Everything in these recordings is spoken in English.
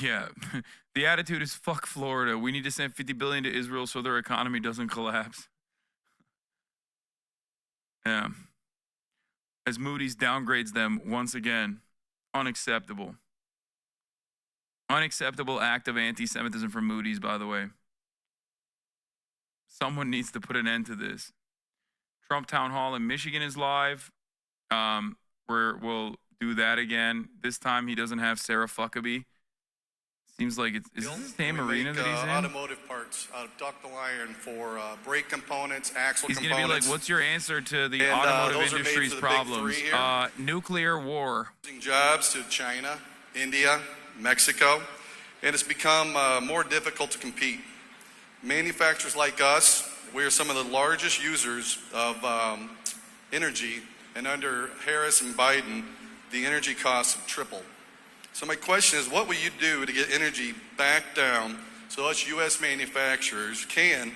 Yeah. The attitude is fuck Florida. We need to send $50 billion to Israel so their economy doesn't collapse. Yeah. As Moody's downgrades them once again. Unacceptable. Unacceptable act of anti-Semitism from Moody's, by the way. Someone needs to put an end to this. Trump Town Hall in Michigan is live. We'll do that again. This time he doesn't have Sarah Huckabee. Seems like it's the same arena that he's in. Automotive parts out of ductile iron for brake components, axle components. He's going to be like, what's your answer to the automotive industry's problems? Nuclear war. Losing jobs to China, India, Mexico, and it's become more difficult to compete. Manufacturers like us, we are some of the largest users of energy, and under Harris and Biden, the energy costs have tripled. So my question is, what will you do to get energy back down so us U.S. manufacturers can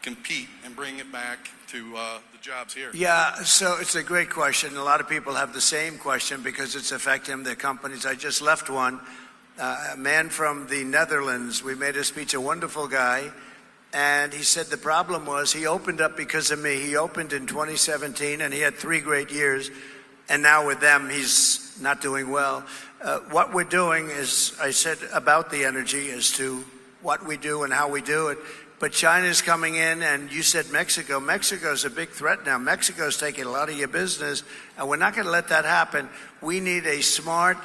compete and bring it back to the jobs here? Yeah, so it's a great question. A lot of people have the same question because it's affecting their companies. I just left one. A man from the Netherlands, we made a speech, a wonderful guy, and he said the problem was he opened up because of me. He opened in 2017, and he had 3 great years, and now with them, he's not doing well. What we're doing is, I said about the energy as to what we do and how we do it, but China's coming in, and you said Mexico. Mexico's a big threat now. Mexico's taking a lot of your business, and we're not going to let that happen. We need a smart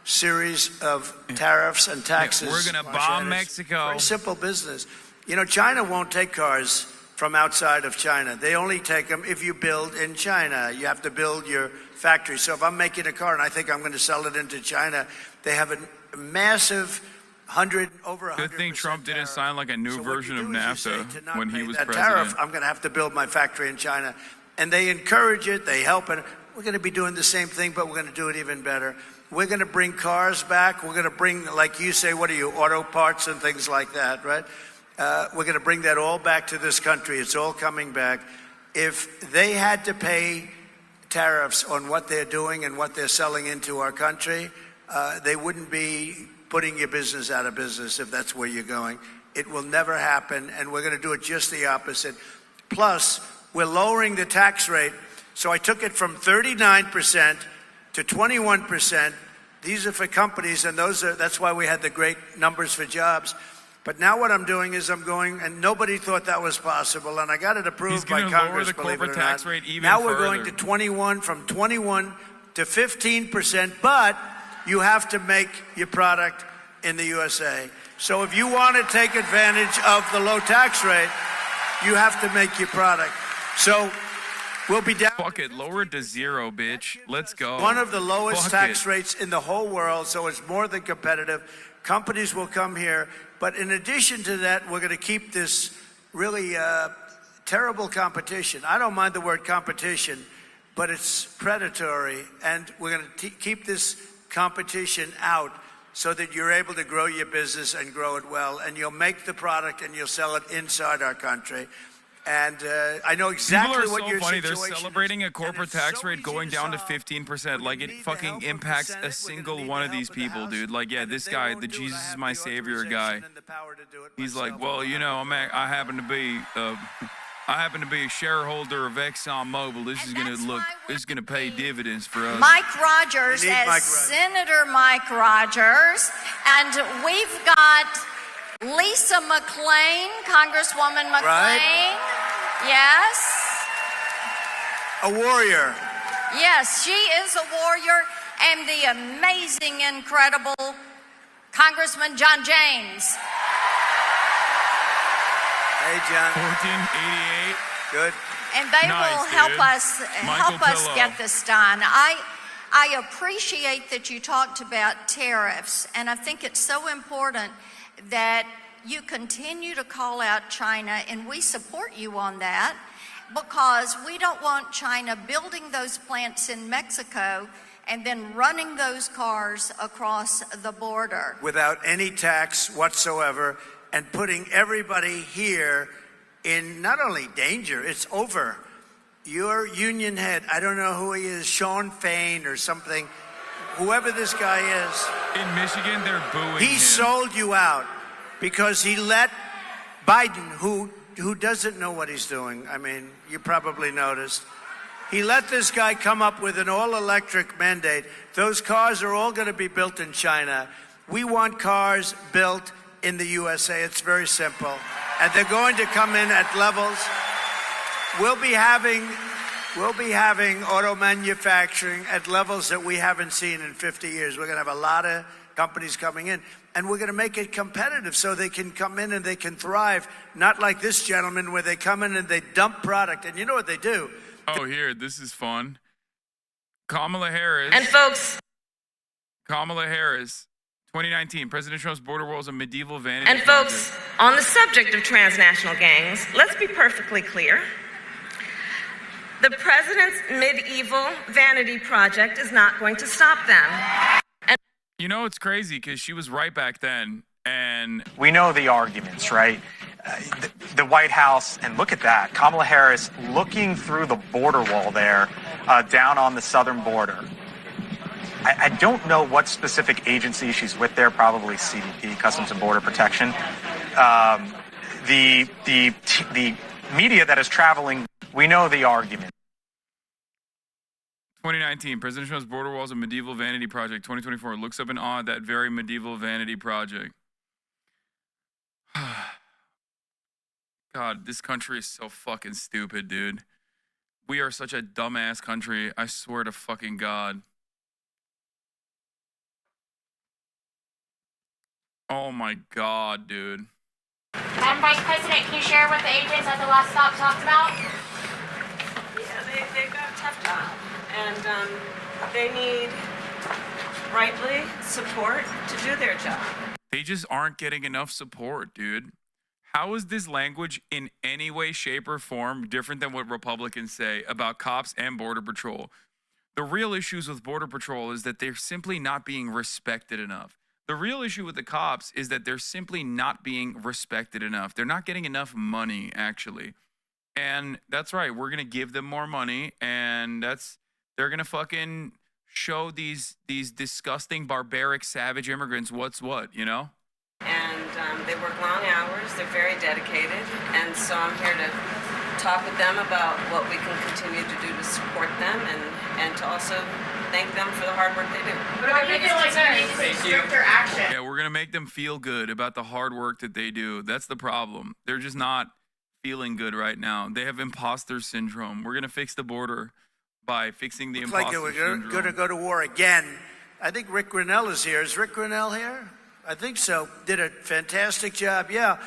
series of tariffs and taxes. We're going to bomb Mexico. Very simple business. You know, China won't take cars from outside of China. They only take them if you build in China. You have to build your factory. So if I'm making a car and I think I'm going to sell it into China, they have a massive over 100%. Good thing Trump didn't sign like a new version of NAFTA when he was president. Tariff, I'm going to have to build my factory in China. And they encourage it. They help it. We're going to be doing the same thing, but we're going to do it even better. We're going to bring cars back. We're going to bring, like you say, what are you, auto parts and things like that, right? We're going to bring that all back to this country. It's all coming back. If they had to pay tariffs on what they're doing and what they're selling into our country, they wouldn't be putting your business out of business if that's where you're going. It will never happen, and we're going to do it just the opposite. Plus, we're lowering the tax rate. So I took it from 39% to 21%. These are for companies, and that's why we had the great numbers for jobs. But now what I'm doing is I'm going, and nobody thought that was possible, and I got it approved by Congress, believe it or not. Now we're going to 21, from 21 to 15%, but you have to make your product in the USA. So if you want to take advantage of the low tax rate, you have to make your product. So we'll be down. Fuck it, lower it to 0, bitch. Let's go. One of the lowest tax rates in the whole world, so it's more than competitive. Companies will come here. But in addition to that, we're going to keep this really terrible competition. I don't mind the word competition, but it's predatory. And we're going to keep this competition out so that you're able to grow your business and grow it well. And you'll make the product and you'll sell it inside our country. And I know exactly what your situation is. They're celebrating a corporate tax rate going down to 15%. Like, it fucking impacts a single one of these people, dude. Like, yeah, this guy, the Jesus is my savior guy. He's like, well, you know, I happen to be a shareholder of ExxonMobil. This is gonna pay dividends for us. Mike Rogers, Senator Mike Rogers, and we've got Lisa McClain, Congresswoman McClain. Right. Yes. A warrior. Yes, she is a warrior. And the amazing, incredible Congressman John James. Hey, John. 1488. Good. And they will help us get this done. I appreciate that you talked about tariffs, and I think it's so important that you continue to call out China, and we support you on that, because we don't want China building those plants in Mexico and then running those cars across the border. Without any tax whatsoever, and putting everybody here in not only danger, it's over. Your union head, I don't know who he is, Sean Fain or something, whoever this guy is. In Michigan, they're booing He him. sold you out because he let Biden, who doesn't know what he's doing. I mean, you probably noticed. He let this guy come up with an all-electric mandate. Those cars are all going to be built in China. We want cars built in the USA. It's very simple. And they're going to come in at levels. We'll be having auto manufacturing at levels that we haven't seen in 50 years. We're going to have a lot of companies coming in, and we're going to make it competitive so they can come in and they can thrive, not like this gentleman where they come in and they dump product. And you know what they do? Oh, here, this is fun. Kamala Harris. And folks. Kamala Harris, 2019, President Trump's border wall is a medieval vanity And project. folks, on the subject of transnational gangs, let's be perfectly clear. The president's medieval vanity project is not going to stop them. You know, it's crazy because she was right back then. And we know the arguments, right? The White House, and look at that, Kamala Harris looking through the border wall there, down on the southern border. I don't know what specific agency she's with there, probably CBP, Customs and Border Protection. The media that is traveling, we know the argument. 2019, President Trump's border wall is a medieval vanity project. 2024, looks up in awe at that very medieval vanity project. God, this country is so fucking stupid, dude. We are such a dumbass country. I swear to fucking God. Oh my God, dude. Madam Vice President, can you share what the agents at the last stop talked about? Yeah, they've got a tough job. And they need, rightly, support to do their job. They just aren't getting enough support, dude. How is this language in any way, shape, or form different than what Republicans say about cops and Border Patrol? The real issues with Border Patrol is that they're simply not being respected enough. The real issue with the cops is that they're simply not being respected enough. They're not getting enough money, actually. And that's right. We're going to give them more money, and they're going to fucking show these disgusting, barbaric, savage immigrants what's what, you know? And they work long hours. They're very dedicated. And so I'm here to talk with them about what we can continue to do to support them and to also thank them for the hard work they do. What about you feel like they need to take stricter action? Yeah, we're going to make them feel good about the hard work that they do. That's the problem. They're just not feeling good right now. They have imposter syndrome. We're going to fix the border by fixing the imposter syndrome. We're going to go to war again. I think Rick Grinnell is here. Is Rick Grinnell here? I think so. Did a fantastic job. Yeah.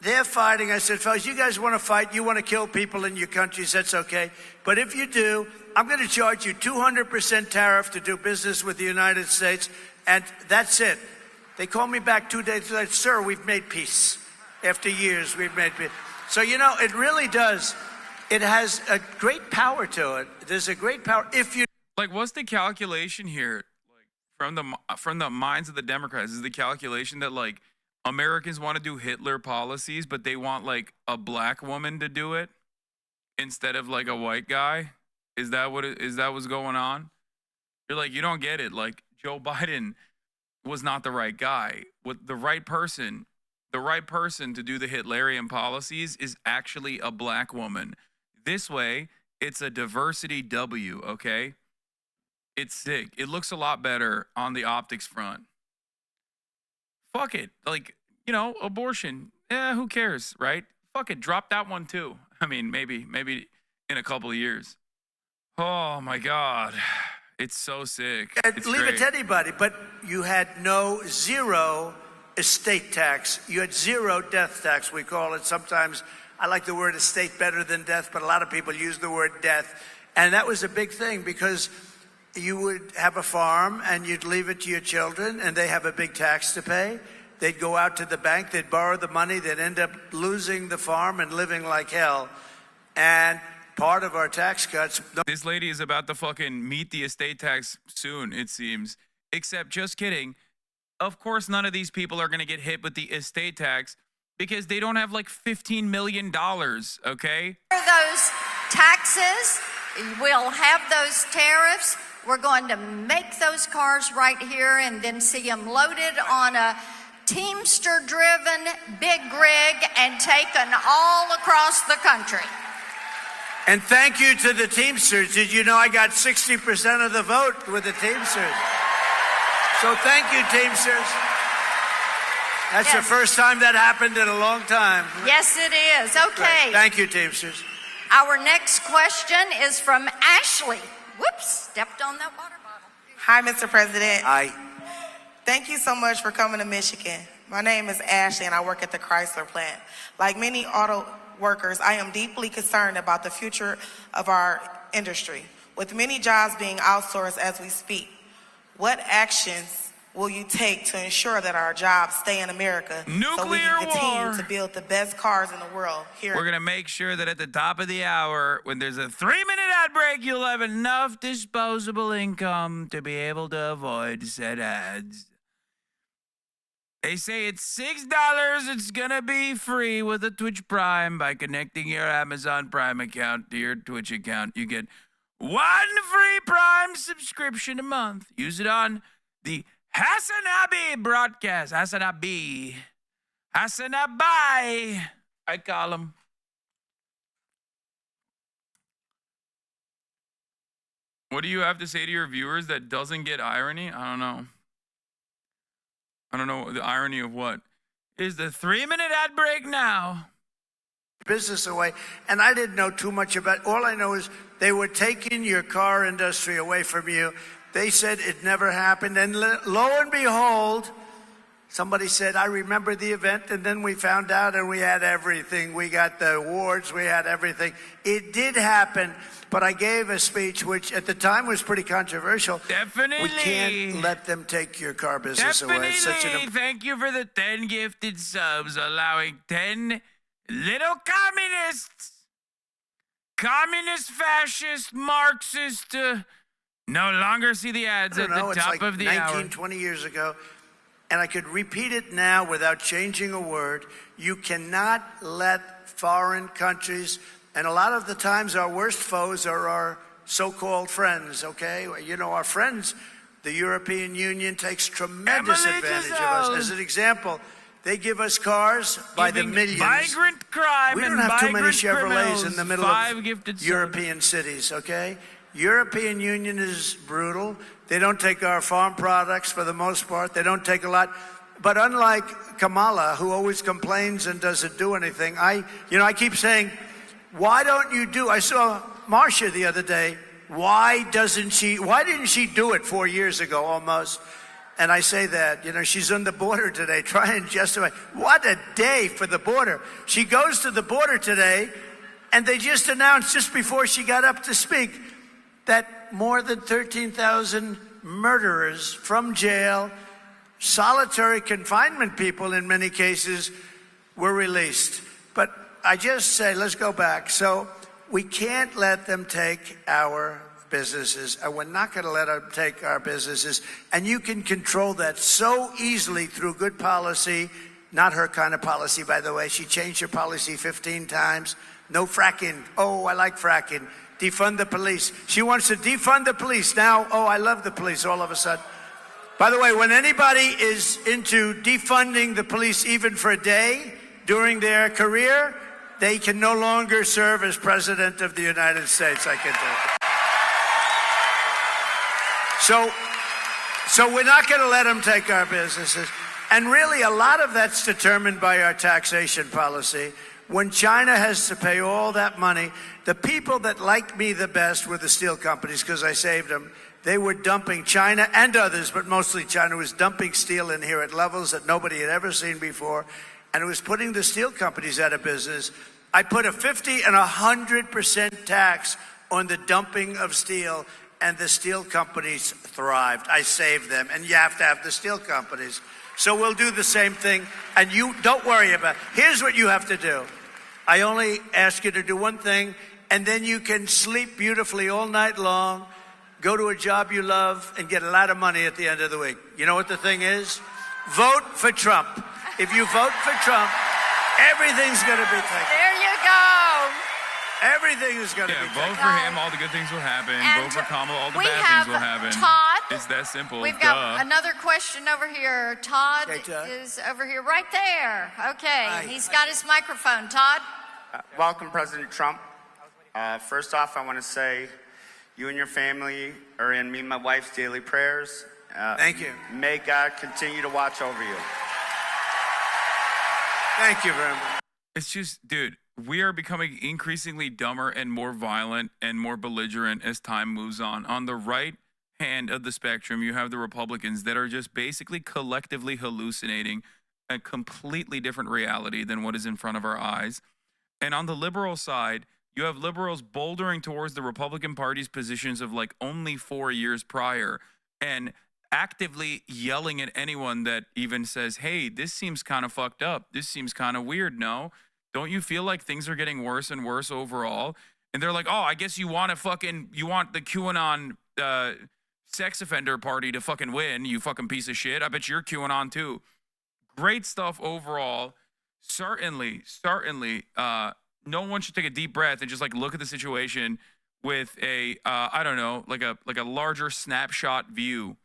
They're fighting. I said, fellas, you guys want to fight? You want to kill people in your countries? That's okay. But if you do, I'm going to charge you 200% tariff to do business with the United States. And that's it. They called me back 2 days later. Sir, we've made peace. After years, we've made peace. So, you know, it really does. It has a great power to it. There's a great power if you... Like, what's the calculation here? Like, from the minds of the Democrats, is the calculation that, like, Americans want to do Hitler policies, but they want, like, a black woman to do it instead of, like, a white guy? Is that what's going on? You're like, you don't get it. Like, Joe Biden was not the right guy. With the right person to do the Hitlerian policies is actually a black woman. This way, it's a diversity W, okay? It's sick. It looks a lot better on the optics front. Fuck it. Like, you know, abortion. Who cares, right? Fuck it. Drop that one too. I mean, maybe in a couple of years. Oh my God. It's so sick. It's leave great. it to anybody, but you had zero estate tax. You had zero death tax, we call it. Sometimes I like the word estate better than death, but a lot of people use the word death. And that was a big thing because you would have a farm and you'd leave it to your children and they have a big tax to pay. They'd go out to the bank, they'd borrow the money, they'd end up losing the farm and living like hell. And part of our tax cuts... This lady is about to fucking meet the estate tax soon, it seems. Except, just kidding. Of course, none of these people are going to get hit with the estate tax because they don't have like $15 million, okay? Those taxes, we'll have those tariffs. We're going to make those cars right here and then see them loaded on a Teamster-driven big rig and taken all across the country. And thank you to the Teamsters. Did you know I got 60% of the vote with the Teamsters? So thank you, Teamsters. That's the first time that happened in a long time. Yes, it is. Okay. Right. Thank you, Teamsters. Our next question is from Ashley. Whoops, stepped on that water bottle. Hi, Mr. President. Hi. Thank you so much for coming to Michigan. My name is Ashley and I work at the Chrysler plant. Like many auto workers, I am deeply concerned about the future of our industry. With many jobs being outsourced as we speak, what actions will you take to ensure that our jobs stay in America so we can continue to build the best cars in the world here? We're going to make sure that at the top of the hour, when there's a 3-minute ad break, you'll have enough disposable income to be able to avoid said ads. They say it's $6. It's going to be free with a Twitch Prime by connecting your Amazon Prime account to your Twitch account. You get 1 free Prime subscription a month. Use it on the Hasanabi broadcast. Hasanabi. Hasanabi. I call him. What do you have to say to your viewers that doesn't get irony? I don't know. I don't know the irony of what. Is the 3-minute ad break now. Business away, and I didn't know too much about it. All I know is they were taking your car industry away from you. They said it never happened, and lo and behold, somebody said, I remember the event, and then we found out, and we had everything. We got the awards, we had everything. It did happen, but I gave a speech which at the time was pretty controversial. Definitely. We can't let them take your car business away. Definitely. Thank you for the 10 gifted subs, allowing 10 little communist, fascist, Marxist to no longer see the ads at the top of the hour. 19, 20 years ago, and I could repeat it now without changing a word. You cannot let foreign countries, and a lot of the times our worst foes are our so-called friends, okay? You know, our friends, the European Union takes tremendous advantage of us. As an example, they give us cars by the millions. Migrant crime. We don't have too many Chevrolets in the middle of gifted European cities, okay? European Union is brutal. They don't take our farm products for the most part. They don't take a lot. But unlike Kamala, who always complains and doesn't do anything, I keep saying, why don't you do? I saw Marcia the other day. Why didn't she do it 4 years ago almost? And I say that, she's on the border today. Try and justify. What a day for the border. She goes to the border today, and they just announced just before she got up to speak that more than 13,000 murderers from jail, solitary confinement people in many cases, were released. But I just say, let's go back. So we can't let them take our businesses, and we're not going to let them take our businesses. And you can control that so easily through good policy. Not her kind of policy, by the way. She changed her policy 15 times. No fracking. Oh, I like fracking. Defund the police. She wants to defund the police. Now, oh, I love the police all of a sudden. By the way, when anybody is into defunding the police even for a day during their career, they can no longer serve as president of the United States, I can tell you. So we're not going to let them take our businesses. And really, a lot of that's determined by our taxation policy. When China has to pay all that money, the people that liked me the best were the steel companies because I saved them. They were dumping, China and others, but mostly China was dumping steel in here at levels that nobody had ever seen before. And it was putting the steel companies out of business. I put a 50 and 100% tax on the dumping of steel, and the steel companies thrived. I saved them, and you have to have the steel companies. So we'll do the same thing, and you don't worry about it. Here's what you have to do. I only ask you to do one thing, and then you can sleep beautifully all night long, go to a job you love, and get a lot of money at the end of the week. You know what the thing is? Vote for Trump. If you vote for Trump, everything's going to be taken. There you go. Everything is going to be vote taken. for him. All the good things will happen. And vote for Kamala. All the we bad have things will happen. Todd. It's that simple. We've got another question over here. Todd, Okay, Todd. is over here, right there. Okay, Hi. he's got his microphone. Todd? Welcome, President Trump. First off, I want to say you and your family are in me and my wife's daily prayers. Thank you. May God continue to watch over you. Thank you very much. It's just, dude, we are becoming increasingly dumber and more violent and more belligerent as time moves on. On the right hand of the spectrum, you have the Republicans that are just basically collectively hallucinating a completely different reality than what is in front of our eyes. And on the liberal side, you have liberals bouldering towards the Republican Party's positions of like only 4 years prior and actively yelling at anyone that even says, hey, this seems kind of fucked up. This seems kind of weird. No, don't you feel like things are getting worse and worse overall? And they're like, oh, I guess you want the QAnon sex offender party to fucking win, you fucking piece of shit. I bet you're QAnon too. Great stuff overall. Certainly, no one should take a deep breath and just like look at the situation with a, I don't know, like a larger snapshot view.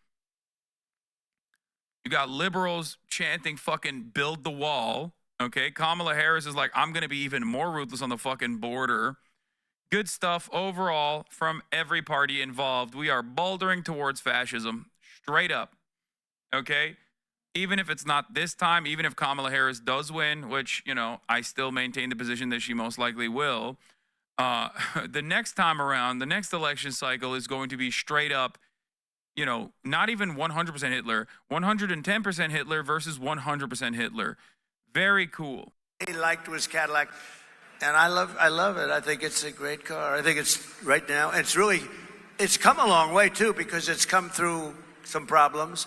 You got liberals chanting fucking build the wall. Okay. Kamala Harris is like, I'm going to be even more ruthless on the fucking border. Good stuff overall from every party involved. We are bouldering towards fascism straight up. Okay. Even if it's not this time, even if Kamala Harris does win, which, you know, I still maintain the position that she most likely will. The next time around, the next election cycle is going to be straight up, you know, not even 100% Hitler, 110% Hitler versus 100% Hitler. Very cool. He liked was Cadillac, and I love it. I think it's a great car. I think it's right now. It's come a long way too because it's come through some problems,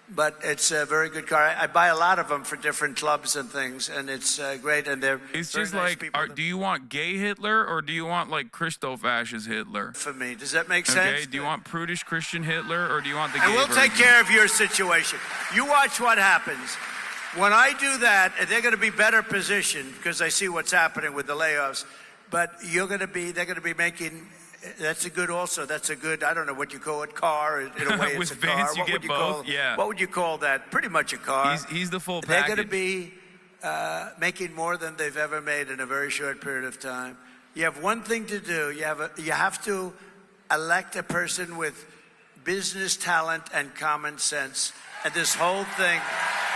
but it's a very good car. I buy a lot of them for different clubs and things, and it's great. And they're It's very just nice like, people. do you want gay Hitler or do you want like Christoph Asch's Hitler? For me, does that make Okay, sense? do you want prudish Christian Hitler or do you want the gay And we'll version? take care of your situation. You watch what happens. When I do that, they're going to be better positioned because I see what's happening with the layoffs. But they're going to be making. That's a good. I don't know what you call it. Car in a way, With it's a car. Vance, you What get would you both? call? Yeah. What would you call that? Pretty much a car. He's the full They're package. going to be making more than they've ever made in a very short period of time. You have one thing to do. You have to elect a person with business talent and common sense, and this whole thing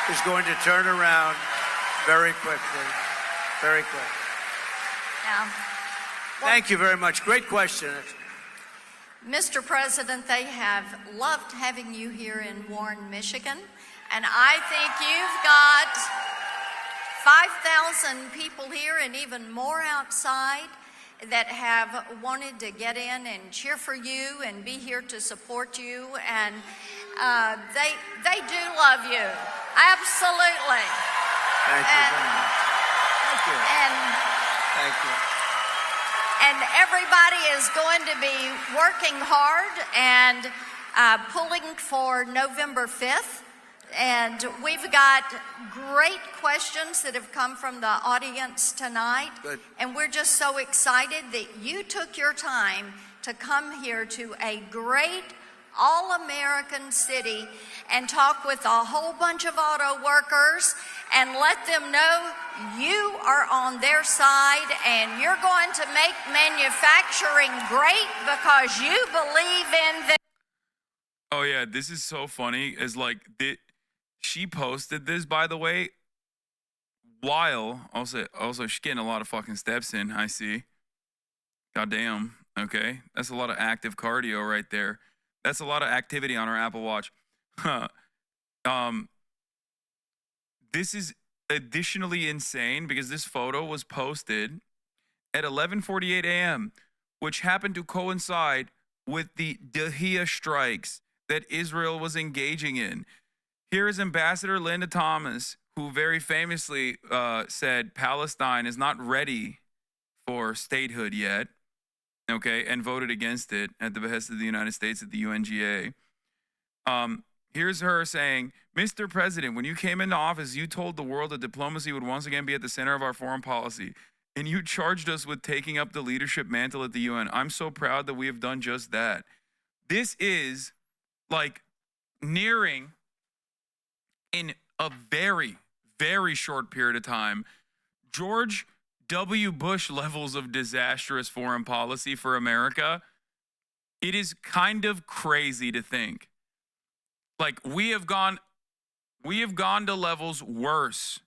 is going to turn around very quickly. Very quick. Yeah. Thank you very much. Great question. Mr. President, they have loved having you here in Warren, Michigan. And I think you've got 5,000 people here and even more outside that have wanted to get in and cheer for you and be here to support you. And they do love you. Absolutely. Thank you very much. Thank you. Thank you. And everybody is going to be working hard and pulling for November 5th. And we've got great questions that have come from the audience tonight. Good. And we're just so excited that you took your time to come here to a great all-American city and talk with a whole bunch of auto workers and let them know you are on their side and you're going to make manufacturing great because you believe in them. Oh yeah, this is so funny. Is like she posted this, by the way, while also she's getting a lot of fucking steps in. I see. Goddamn. Okay, that's a lot of active cardio right there. That's a lot of activity on our Apple Watch. This is additionally insane because this photo was posted at 11:48 a.m., which happened to coincide with the Dahiyah strikes that Israel was engaging in. Here is Ambassador Linda Thomas, who very famously said Palestine is not ready for statehood yet, okay, and voted against it at the behest of the United States at the UNGA. Here's her saying, Mr. President, when you came into office, you told the world that diplomacy would once again be at the center of our foreign policy. and you charged us with taking up the leadership mantle at the UN. I'm so proud that we have done just that. This is like nearing, in a very, very short period of time, George W. Bush levels of disastrous foreign policy for America. It is kind of crazy to think. Like, we have gone to levels worse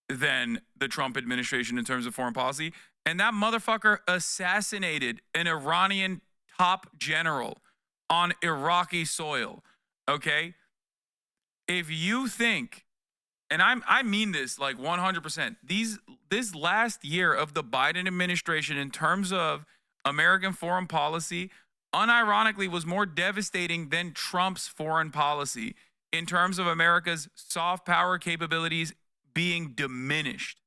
than the Trump administration in terms of foreign policy. And that motherfucker assassinated an Iranian top general on Iraqi soil. Okay? If you think, and I mean this like 100%, this last year of the Biden administration in terms of American foreign policy, unironically was more devastating than Trump's foreign policy in terms of America's soft power capabilities being diminished.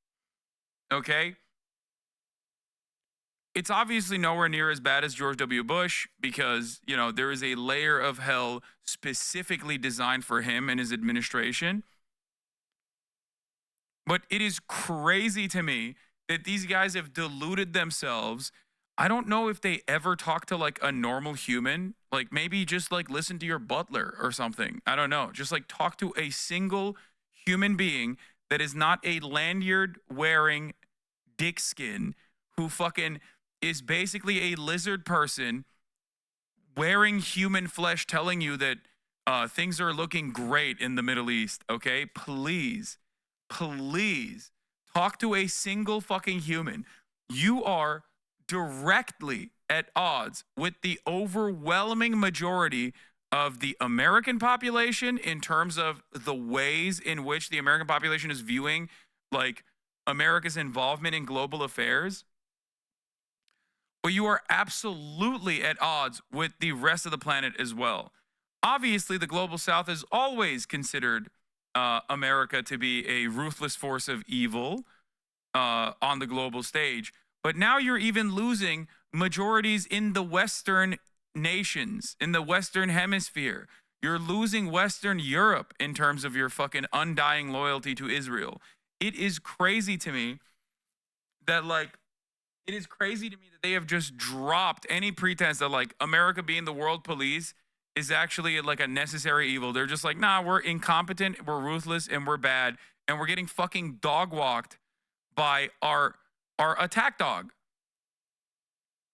Okay? It's obviously nowhere near as bad as George W. Bush because, you know, there is a layer of hell specifically designed for him and his administration. But it is crazy to me that these guys have deluded themselves. I don't know if they ever talk to like a normal human, like maybe just like listen to your butler or something. I don't know. Just like talk to a single human being that is not a lanyard wearing dick skin who fucking is basically a lizard person wearing human flesh telling you that things are looking great in the Middle East. Okay, please talk to a single fucking human. You are directly at odds with the overwhelming majority of the American population in terms of the ways in which the American population is viewing like America's involvement in global affairs. But you are absolutely at odds with the rest of the planet as well. Obviously, the global South has always considered America to be a ruthless force of evil on the global stage. But now you're even losing majorities in the Western nations, in the Western hemisphere. You're losing Western Europe in terms of your fucking undying loyalty to Israel. It is crazy to me that they have just dropped any pretense that like America being the world police is actually like a necessary evil. They're just like, nah, we're incompetent, we're ruthless, and we're bad, and we're getting fucking dog walked by our attack dog.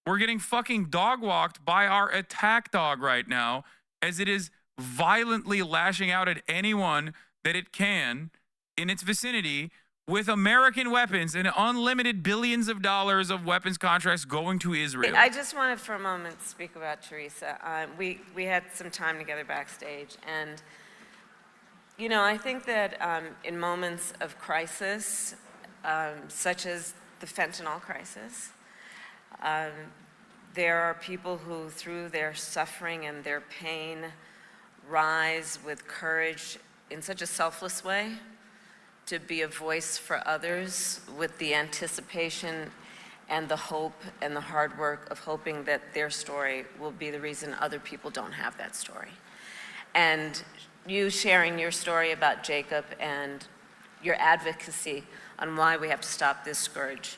We're getting fucking dog walked by our attack dog right now as it is violently lashing out at anyone that it can in its vicinity with American weapons and unlimited billions of dollars of weapons contracts going to Israel. I just wanted for a moment to speak about Teresa. We had some time together backstage, and you know, I think that in moments of crisis, such as the fentanyl crisis, there are people who, through their suffering and their pain, rise with courage in such a selfless way to be a voice for others with the anticipation and the hope and the hard work of hoping that their story will be the reason other people don't have that story. And you sharing your story about Jacob and your advocacy on why we have to stop this scourge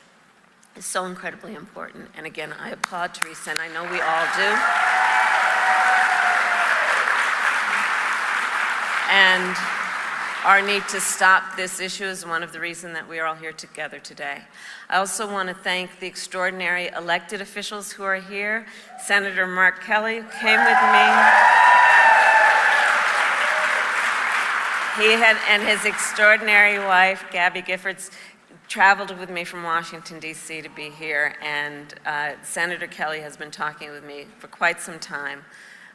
is so incredibly important. And again, I applaud Teresa, and I know we all do. And our need to stop this issue is one of the reasons that we are all here together today. I also want to thank the extraordinary elected officials who are here. Senator Mark Kelly came with me. He and his extraordinary wife, Gabby Giffords, traveled with me from Washington, D.C. to be here, and Senator Kelly has been talking with me for quite some time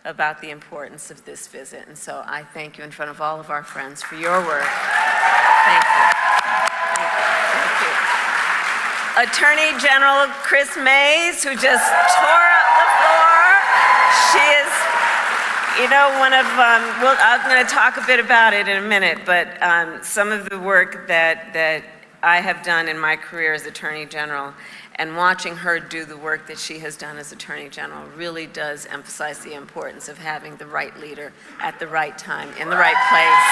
about the importance of this visit. And so I thank you in front of all of our friends for your work. Thank you. Thank you. Attorney General Chris Mays, who just tore up the floor. She is, you know, one of, I'm going to talk a bit about it in a minute, but some of the work that I have done in my career as Attorney General, and watching her do the work that she has done as Attorney General really does emphasize the importance of having the right leader at the right time, in the right place,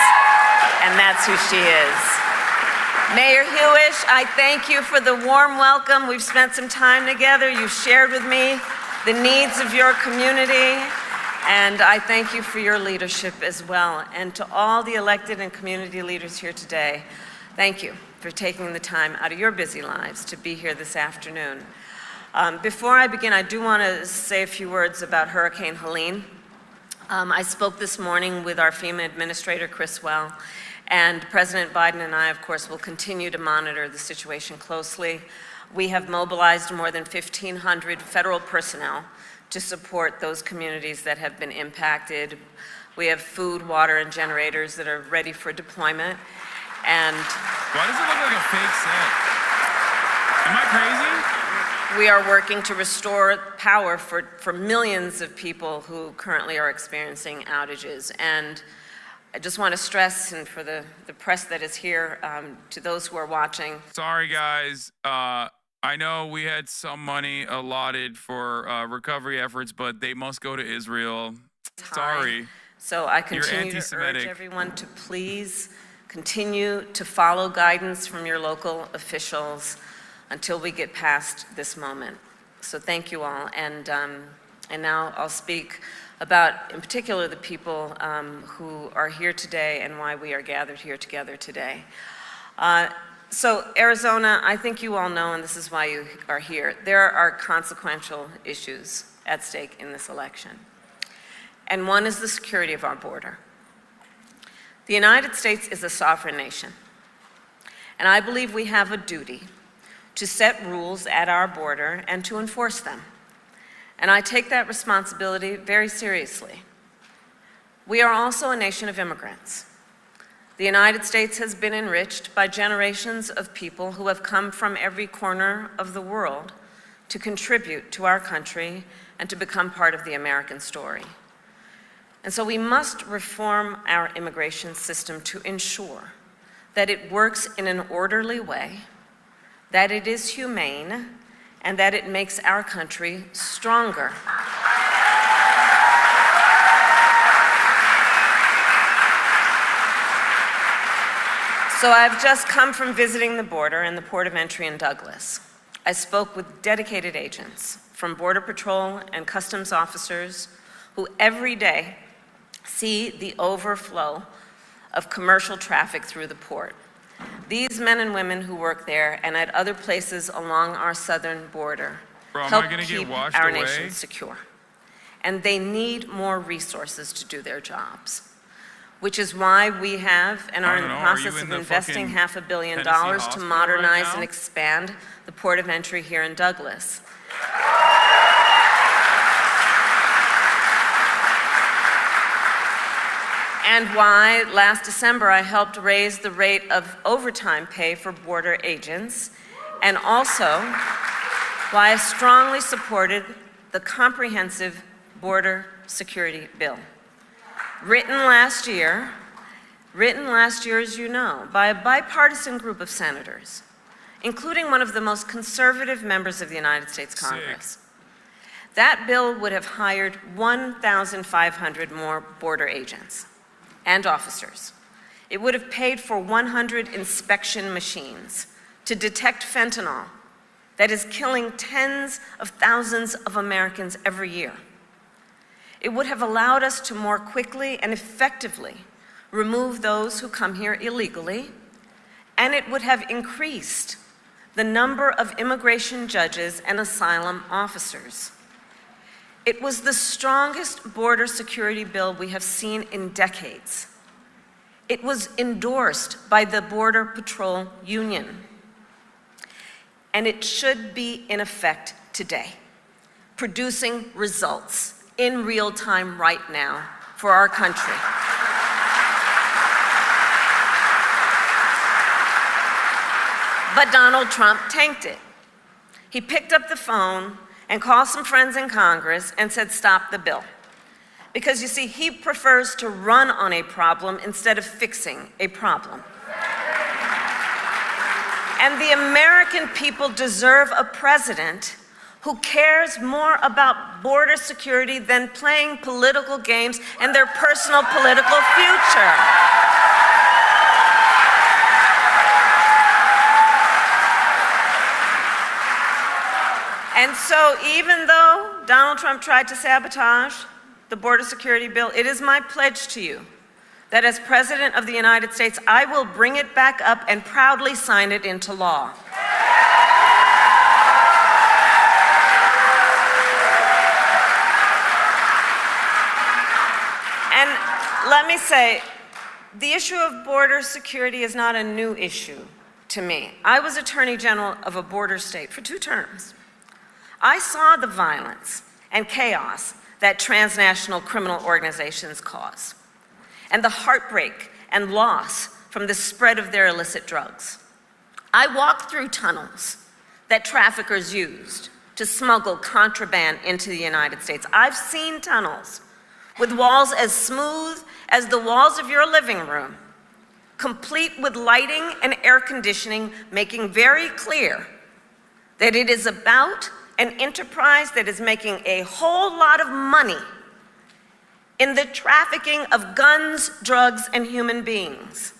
and that's who she is. Mayor Hewish, I thank you for the warm welcome. We've spent some time together. You've shared with me the needs of your community, and I thank you for your leadership as well. And to all the elected and community leaders here today, thank you for taking the time out of your busy lives to be here this afternoon. Before I begin, I do want to say a few words about Hurricane Helene. I spoke this morning with our FEMA administrator, Chris Well, and President Biden and I, of course, will continue to monitor the situation closely. We have mobilized more than 1,500 federal personnel to support those communities that have been impacted. We have food, water, and generators that are ready for deployment. And why does it look like a fake set? Am I crazy? we are working to restore power for millions of people who currently are experiencing outages. And I just want to stress, and for the press that is here, to those who are watching. Sorry, guys. I know we had some money allotted for recovery efforts, but they must go to Israel. Sorry. So I continue to urge everyone to please continue to follow guidance from your local officials until we get past this moment. So thank you all. And now I'll speak about, in particular, the people who are here today and why we are gathered here together today. So Arizona, I think you all know, and this is why you are here, there are consequential issues at stake in this election. And one is the security of our border. The United States is a sovereign nation, and I believe we have a duty to set rules at our border and to enforce them. And I take that responsibility very seriously. We are also a nation of immigrants. The United States has been enriched by generations of people who have come from every corner of the world to contribute to our country and to become part of the American story. And so we must reform our immigration system to ensure that it works in an orderly way, that it is humane, and that it makes our country stronger. So I've just come from visiting the border and the port of entry in Douglas. I spoke with dedicated agents from Border Patrol and Customs officers who every day see the overflow of commercial traffic through the port. These men and women who work there and at other places along our southern border help keep our nation secure. And they need more resources to do their jobs, which is why we have and are in the process of investing $500 million to modernize and expand the port of entry here in Douglas. And why last December I helped raise the rate of overtime pay for border agents, and also why I strongly supported the comprehensive border security bill. Written last year, as you know, by a bipartisan group of senators, including one of the most conservative members of the United States Congress. That bill would have hired 1,500 more border agents and officers. It would have paid for 100 inspection machines to detect fentanyl that is killing tens of thousands of Americans every year. It would have allowed us to more quickly and effectively remove those who come here illegally, and it would have increased the number of immigration judges and asylum officers. It was the strongest border security bill we have seen in decades. It was endorsed by the Border Patrol Union, and it should be in effect today, producing results in real time right now for our country. But Donald Trump tanked it. He picked up the phone and called some friends in Congress and said, stop the bill. Because you see, he prefers to run on a problem instead of fixing a problem. And the American people deserve a president who cares more about border security than playing political games and their personal political future. And so even though Donald Trump tried to sabotage the border security bill, it is my pledge to you that as President of the United States, I will bring it back up and proudly sign it into law. And let me say, the issue of border security is not a new issue to me. I was Attorney General of a border state for 2 terms. I saw the violence and chaos that transnational criminal organizations cause, and the heartbreak and loss from the spread of their illicit drugs. I walked through tunnels that traffickers used to smuggle contraband into the United States. I've seen tunnels with walls as smooth as the walls of your living room, complete with lighting and air conditioning, making very clear that it is about an enterprise that is making a whole lot of money in the trafficking of guns, drugs, and human beings.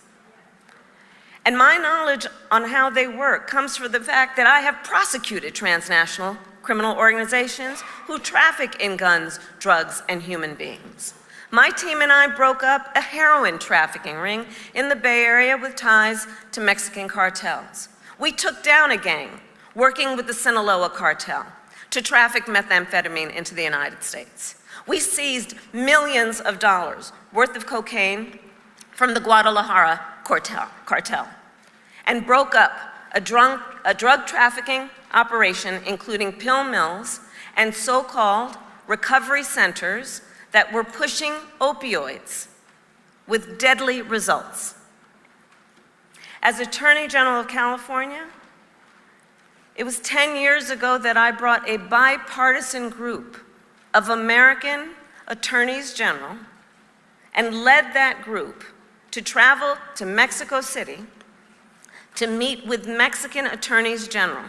And my knowledge on how they work comes from the fact that I have prosecuted transnational criminal organizations who traffic in guns, drugs, and human beings. My team and I broke up a heroin trafficking ring in the Bay Area with ties to Mexican cartels. We took down a gang working with the Sinaloa cartel to traffic methamphetamine into the United States. We seized millions of dollars worth of cocaine from the Guadalajara cartel and broke up a drug trafficking operation including pill mills and so-called recovery centers that were pushing opioids with deadly results. As Attorney General of California, it was 10 years ago that I brought a bipartisan group of American attorneys general and led that group to travel to Mexico City to meet with Mexican attorneys general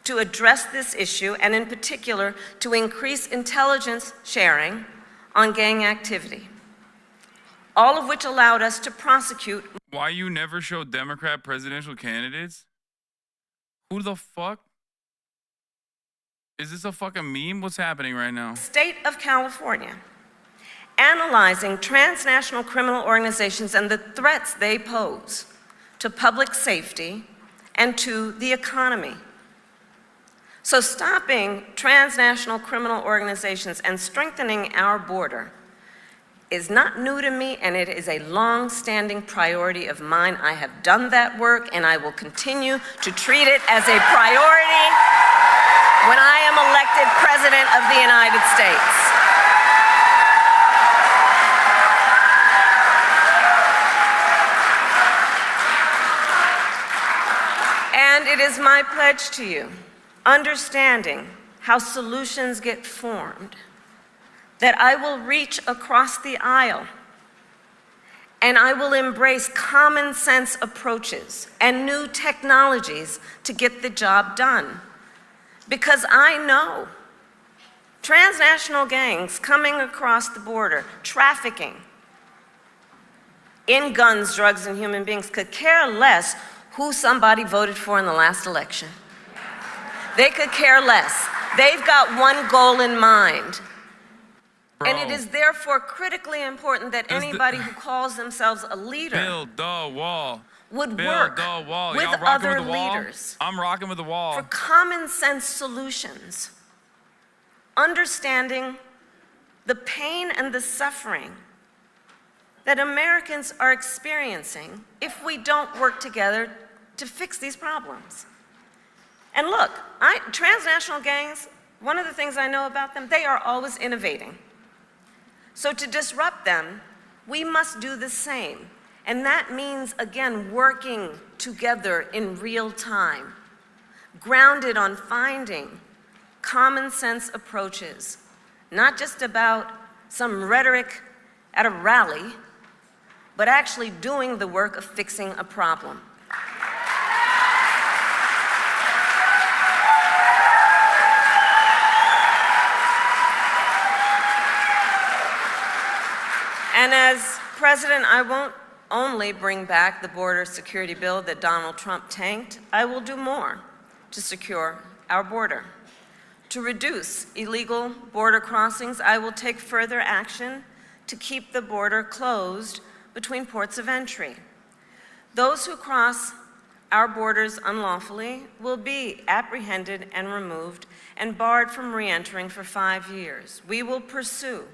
to address this issue, and in particular, to increase intelligence sharing on gang activity, all of which allowed us to prosecute. Why you never show Democrat presidential candidates? Who the fuck? Is this a fucking meme? What's happening right now? State of California, analyzing transnational criminal organizations and the threats they pose to public safety and to the economy. So stopping transnational criminal organizations and strengthening our border is not new to me, and it is a long-standing priority of mine. I have done that work, and I will continue to treat it as a priority when I am elected President of the United States. And it is my pledge to you, understanding how solutions get formed, that I will reach across the aisle and I will embrace common sense approaches and new technologies to get the job done. Because I know transnational gangs coming across the border, trafficking in guns, drugs, and human beings could care less who somebody voted for in the last election. They could care less. They've got one goal in mind. Bro. And it is therefore critically important that anybody who calls themselves a leader Build the wall. would Build work the wall. with Y'all rocking other with the wall? leaders I'm rocking with the wall. for common sense solutions, understanding the pain and the suffering that Americans are experiencing if we don't work together to fix these problems. And look, transnational gangs, one of the things I know about them, they are always innovating. So to disrupt them, we must do the same. And that means, again, working together in real time, grounded on finding common sense approaches, not just about some rhetoric at a rally, but actually doing the work of fixing a problem. And as president, I won't only bring back the border security bill that Donald Trump tanked, I will do more to secure our border. To reduce illegal border crossings, I will take further action to keep the border closed between ports of entry. Those who cross our borders unlawfully will be apprehended and removed and barred from re-entering for 5 years. We will pursue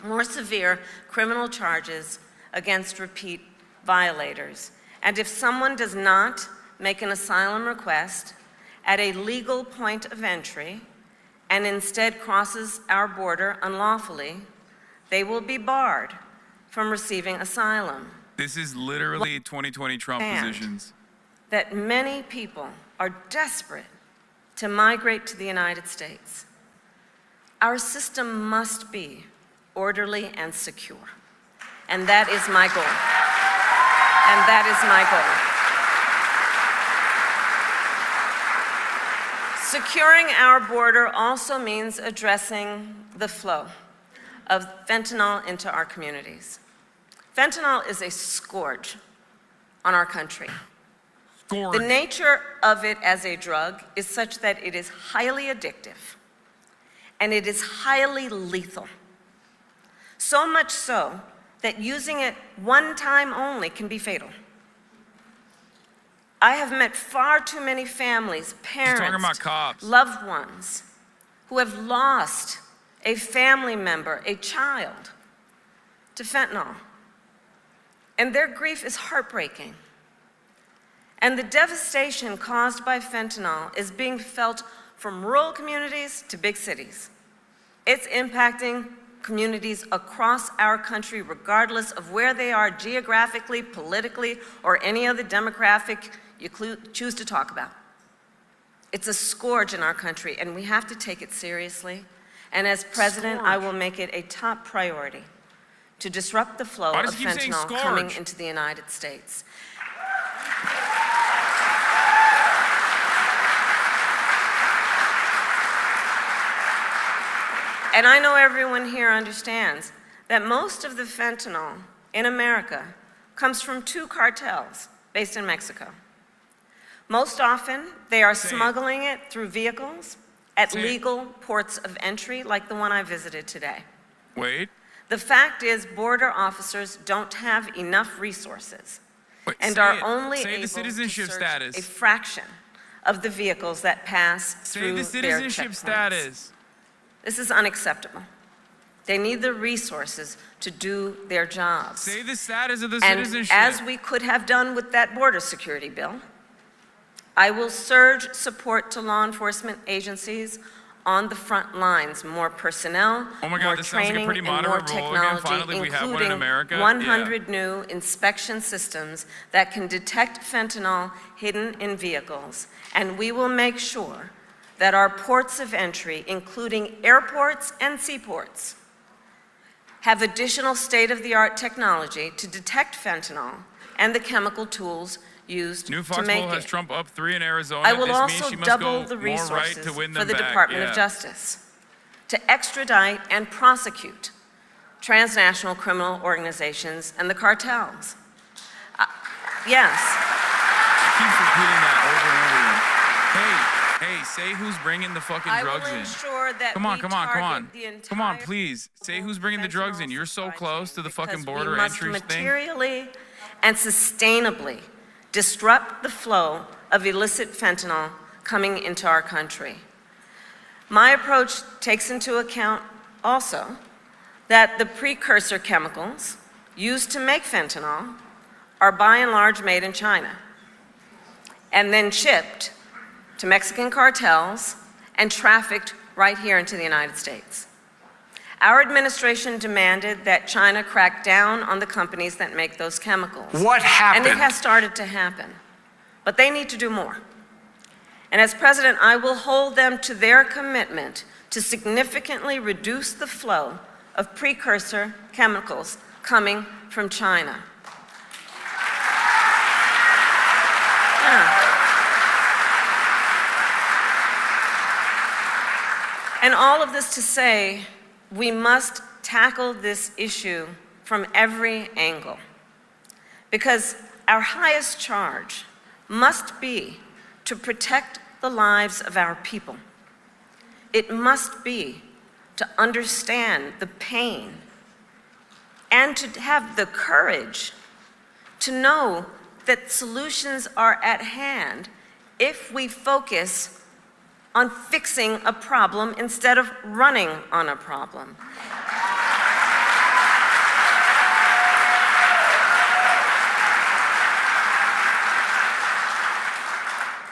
more severe criminal charges against repeat violators. And if someone does not make an asylum request at a legal point of entry and instead crosses our border unlawfully, they will be barred from receiving asylum. This is literally 2020 Trump positions. That many people are desperate to migrate to the United States. Our system must be orderly and secure. And that is my goal. And that is my goal. Securing our border also means addressing the flow of fentanyl into our communities. Fentanyl is a scourge on our country. The nature of it as a drug is such that it is highly addictive and it is highly lethal. So much so that using it one time only can be fatal. I have met far too many families, parents, loved ones who have lost a family member, a child, to fentanyl. And their grief is heartbreaking. And the devastation caused by fentanyl is being felt from rural communities to big cities. It's impacting communities across our country, regardless of where they are geographically, politically, or any other demographic you choose to talk about. It's a scourge in our country, and we have to take it seriously. And as president, I will make it a top priority to disrupt the flow of fentanyl coming into the United States. And I know everyone here understands that most of the fentanyl in America comes from 2 cartels based in Mexico. Most often, they are smuggling it through vehicles at legal ports of entry, like the one I visited today. Wait. The fact is, border officers don't have enough resources and are only able to search a fraction of the vehicles that pass through their checkpoints. Say the citizenship status. This is unacceptable. They need the resources to do their jobs. Say the status of the citizenship. And as we could have done with that border security bill, I will surge support to law enforcement agencies on the front lines, more personnel, more training, and more technology, including 100 new inspection systems that can detect fentanyl hidden in vehicles. And we will make sure that our ports of entry, including airports and seaports, have additional state-of-the-art technology to detect fentanyl and the chemical tools used to make it. Has Trump up 3 in Arizona. I will also double the resources for the Department of Justice to extradite and prosecute transnational criminal organizations and the cartels. Yes. I keep repeating that over and over again. Hey, say who's bringing the fucking drugs in. I will ensure that Come on, please. Say who's bringing the drugs in. You're so close to the fucking border entry thing. We must materially and sustainably disrupt the flow of illicit fentanyl coming into our country. My approach takes into account also that the precursor chemicals used to make fentanyl are by and large made in China and then shipped to Mexican cartels and trafficked right here into the United States. Our administration demanded that China crack down on the companies that make those chemicals. What happened? And it has started to happen. But they need to do more. And as president, I will hold them to their commitment to significantly reduce the flow of precursor chemicals coming from China. And all of this to say, we must tackle this issue from every angle, because our highest charge must be to protect the lives of our people. it must be to understand the pain and to have the courage to know that solutions are at hand if we focus on fixing a problem instead of running on a problem.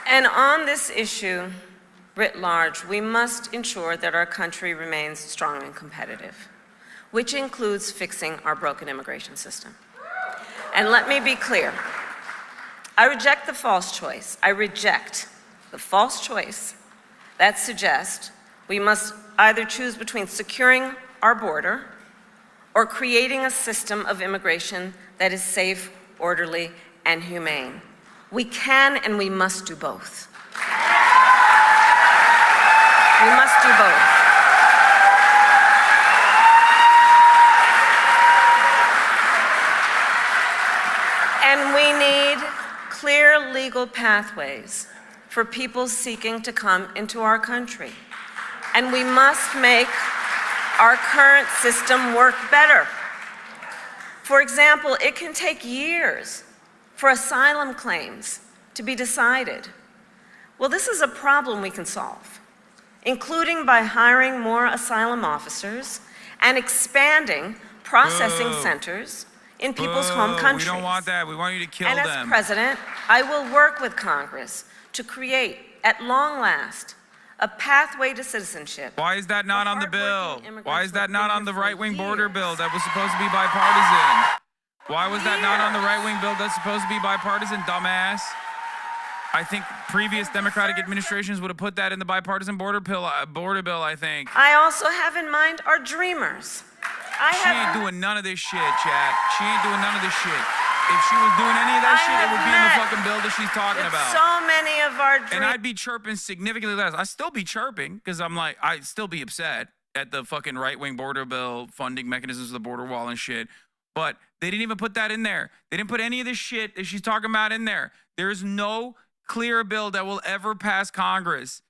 And on this issue, writ large, we must ensure that our country remains strong and competitive, which includes fixing our broken immigration system. And let me be clear, I reject the false choice. I reject the false choice that suggests we must either choose between securing our border or creating a system of immigration that is safe, orderly, and humane. We can and we must do both. We must do both. And we need clear legal pathways for people seeking to come into our country. And we must make our current system work better. For example, it can take years for asylum claims to be decided. Well, this is a problem we can solve, including by hiring more asylum officers and expanding processing centers in people's home countries. We don't want that. We want you to kill them. And as president, I will work with Congress to create, at long last, a pathway to citizenship. Why is that not on the bill? Why is that not on the right-wing border bill that was supposed to be bipartisan? Why was that not on the right-wing bill that's supposed to be bipartisan, dumbass? I think previous Democratic administrations would have put that in the bipartisan border bill, I think. I also have in mind our dreamers. She ain't doing none of this shit, chat. She ain't doing none of this shit. If she was doing any of that shit, it would be in the fucking bill that she's talking about. So many of our dreamers. And I'd be chirping significantly less. I'd still be chirping, because I'd still be upset at the fucking right-wing border bill, funding mechanisms of the border wall and shit. But they didn't even put that in there. They didn't put any of this shit that she's talking about in there. There's no clear bill that will ever pass Congress.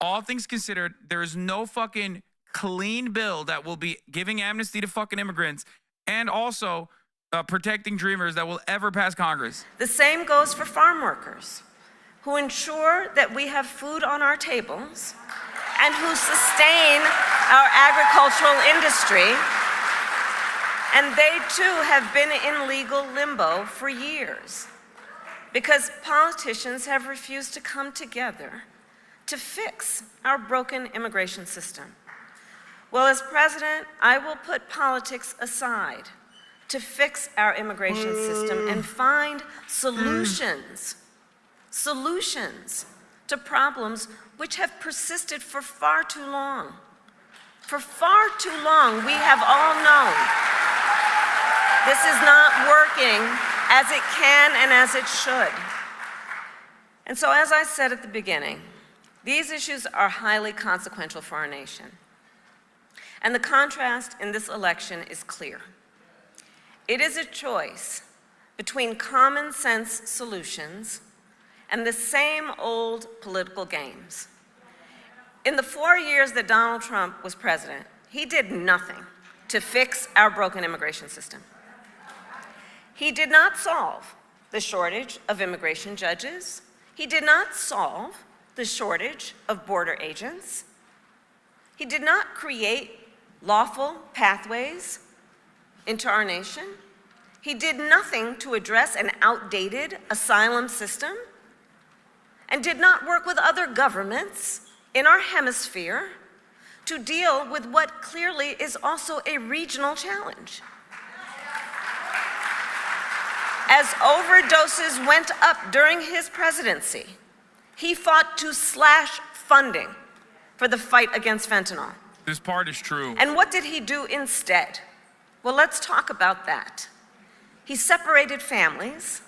All things considered, there's no fucking clean bill that will be giving amnesty to fucking immigrants and also protecting dreamers that will ever pass Congress. The same goes for farm workers who ensure that we have food on our tables and who sustain our agricultural industry. And they too have been in legal limbo for years because politicians have refused to come together to fix our broken immigration system. Well, as president, I will put politics aside to fix our immigration system and find solutions to problems which have persisted for far too long. For far too long, we have all known this is not working as it can and as it should. And so, as I said at the beginning, these issues are highly consequential for our nation. And the contrast in this election is clear. It is a choice between common sense solutions and the same old political games. In the 4 years that Donald Trump was president, he did nothing to fix our broken immigration system. He did not solve the shortage of immigration judges. He did not solve the shortage of border agents. He did not create lawful pathways into our nation. He did nothing to address an outdated asylum system and did not work with other governments in our hemisphere to deal with what clearly is also a regional challenge. As overdoses went up during his presidency, he fought to slash funding for the fight against fentanyl. This part is true. And what did he do instead? Well, let's talk about that. He separated families.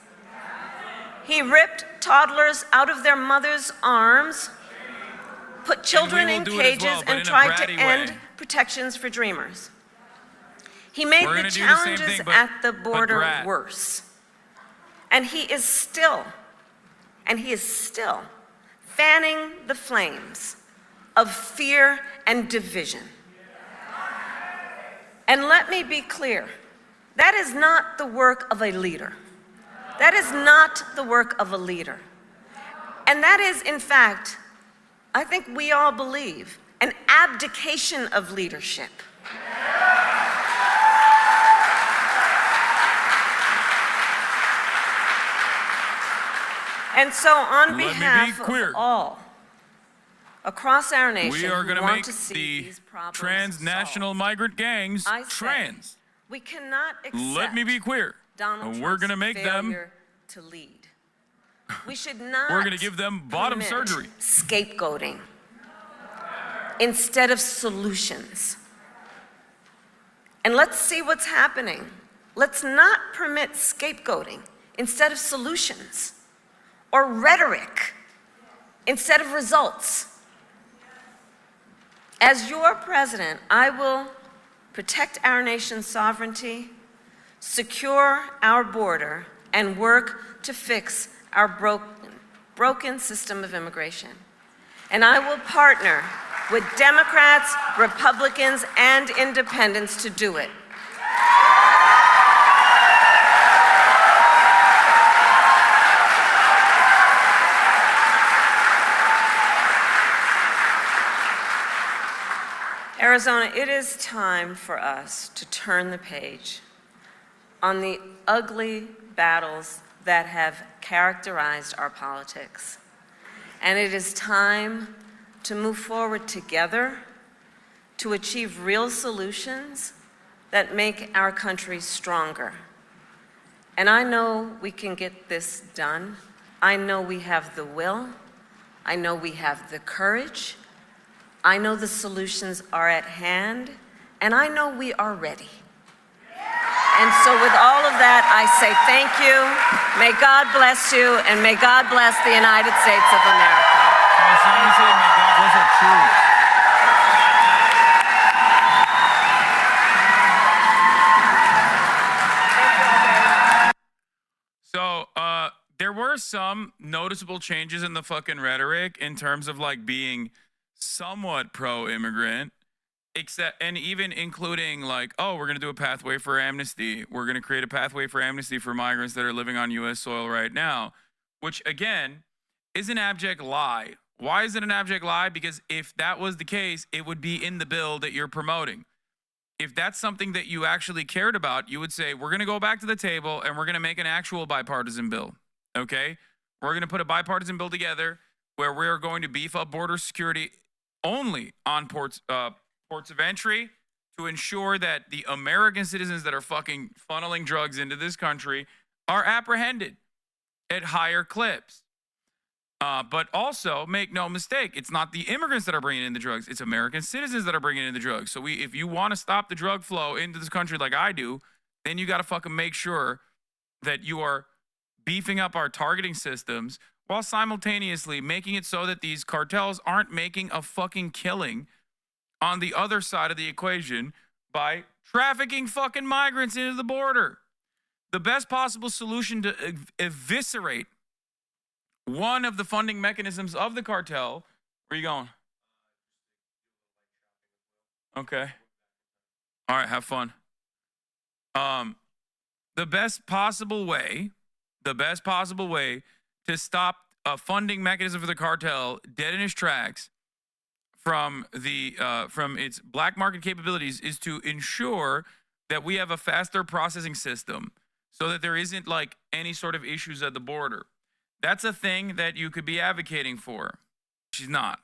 He ripped toddlers out of their mother's arms, put children in cages, and tried to end protections for dreamers. He made the challenges at the border worse. And he is still fanning the flames of fear and division. And let me be clear, that is not the work of a leader. That is not the work of a leader. And that is, in fact, I think we all believe, an abdication of leadership. And so on behalf of all across our nation we are going to want make to see the these problems transnational solved, migrant gangs I say, trans. we cannot accept Let me be clear. Donald We're going to Trump's make them. failure to lead. We should not. We're going to give them bottom permit surgery. Scapegoating instead of solutions. And let's see what's happening. Let's not permit scapegoating instead of solutions, or rhetoric instead of results. As your president, I will protect our nation's sovereignty, secure our border, and work to fix our broken system of immigration. And I will partner with Democrats, Republicans, and independents to do it. Arizona, it is time for us to turn the page on the ugly battles that have characterized our politics. And it is time to move forward together to achieve real solutions that make our country stronger. And I know we can get this done. I know we have the will. I know we have the courage. I know the solutions are at hand, and I know we are ready. And so with all of that, I say thank you. May God bless you, and may God bless the United States of America. May God bless our troops. So, there were some noticeable changes in the fucking rhetoric in terms of like being somewhat pro-immigrant, except, and even including like, oh, we're going to do a pathway for amnesty. We're going to create a pathway for amnesty for migrants that are living on U.S. soil right now, which again is an abject lie. Why is it an abject lie? Because if that was the case, it would be in the bill that you're promoting. If that's something that you actually cared about, you would say, we're going to go back to the table and we're going to make an actual bipartisan bill, okay? We're going to put a bipartisan bill together where we're going to beef up border security only on ports of entry to ensure that the American citizens that are fucking funneling drugs into this country are apprehended at higher clips. But also, make no mistake, it's not the immigrants that are bringing in the drugs. It's American citizens that are bringing in the drugs. So if you want to stop the drug flow into this country like I do, then you got to fucking make sure that you are beefing up our targeting systems while simultaneously making it so that these cartels aren't making a fucking killing on the other side of the equation by trafficking fucking migrants into the border. The best possible solution to eviscerate one of the funding mechanisms of the cartel. Where are you going? Okay. All right, have fun. The best possible way to stop a funding mechanism for the cartel dead in its tracks from its black market capabilities is to ensure that we have a faster processing system so that there isn't like any sort of issues at the border. That's a thing that you could be advocating for. She's not.